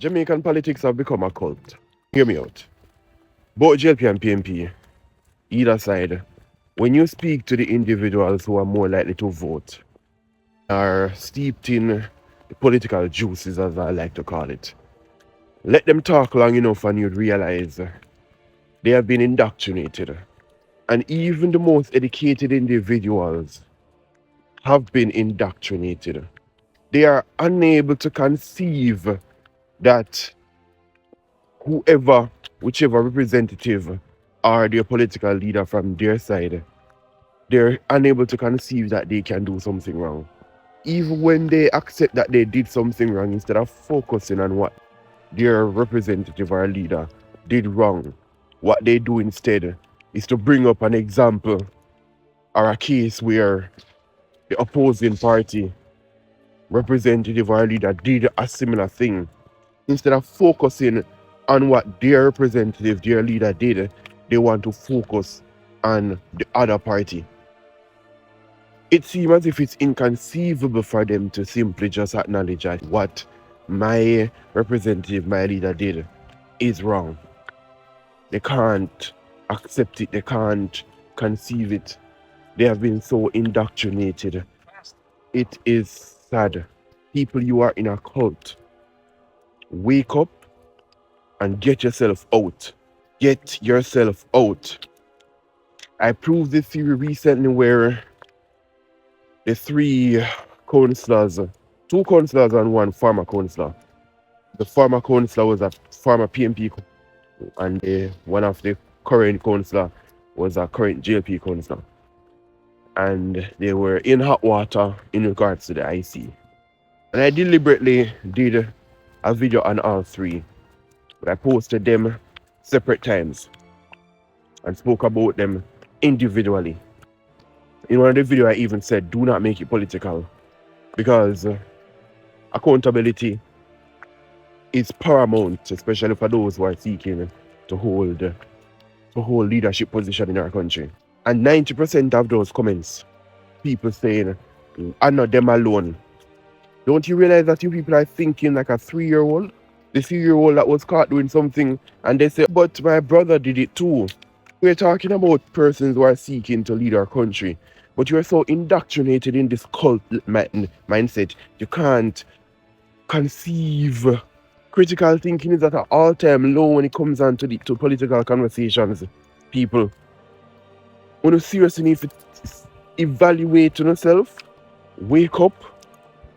Jamaican politics have become a cult. Hear me out. Both JLP and PNP, either side, when you speak to the individuals who are more likely to vote, are steeped in the political juices, as I like to call it. Let them talk long enough and you'd realize they have been indoctrinated. And even the most educated individuals have been indoctrinated. They are unable to conceive that whichever representative or their political leader from their side, they're unable to conceive that they can do something wrong. Even when they accept that they did something wrong, instead of focusing on what their representative or leader did wrong, what they do instead is to bring up an example or a case where the opposing party representative or leader did a similar thing. Instead of focusing on what their representative, their leader did, they want to focus on the other party. It seems as if it's inconceivable for them to simply just acknowledge that what my representative, my leader did is wrong. They can't accept it, they can't conceive it. They have been so indoctrinated. It is sad. People, you are in a cult. Wake up and get yourself out. Get yourself out. I proved this theory recently where the three councillors, two councillors and one former councillor. The former councillor was a former PNP and one of the current councillor was a current JLP councillor. And they were in hot water in regards to the IC. And I deliberately did a video on all three, but I posted them separate times and spoke about them individually. In one of the videos I even said, do not make it political, because accountability is paramount, especially for those who are seeking to hold leadership position in our country. And 90% of those comments, people saying, I'm not them alone. Don't you realize that you people are thinking like a 3-year-old? The 3-year-old that was caught doing something and they say, but my brother did it too. We're talking about persons who are seeking to lead our country, but you're so indoctrinated in this cult mindset, you can't conceive. Critical thinking is at an all-time low when it comes on to political conversations. People, when you seriously need to evaluate yourself, wake up.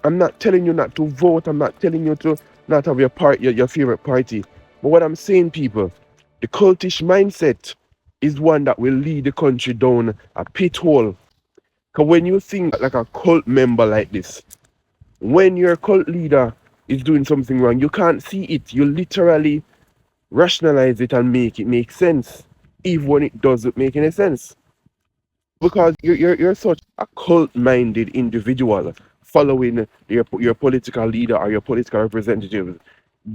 I'm not telling you not to vote. I'm not telling you to not have your favorite party. But what I'm saying, people, the cultish mindset is one that will lead the country down a pit hole. Because when you think like a cult member like this, when your cult leader is doing something wrong, you can't see it. You literally rationalize it and make it make sense, even when it doesn't make any sense. Because you're such a cult-minded individual following your political leader or your political representative.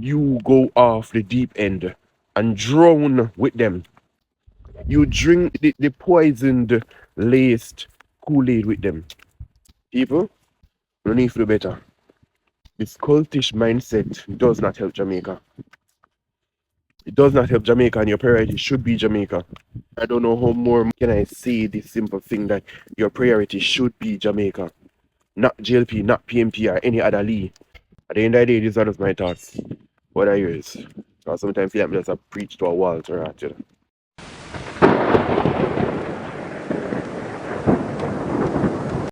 You go off the deep end and drown with them. You drink the poisoned, laced Kool-Aid with them. People, you need to do better. This cultish mindset does not help Jamaica. It does not help Jamaica, and your priority should be Jamaica. I don't know how more can I say this simple thing that your priority should be Jamaica. Not JLP, not PNP, or any other Lee. At the end of the day, these are just my thoughts. What are yours? Because sometimes I feel like I just preach to a wall to rat, you know.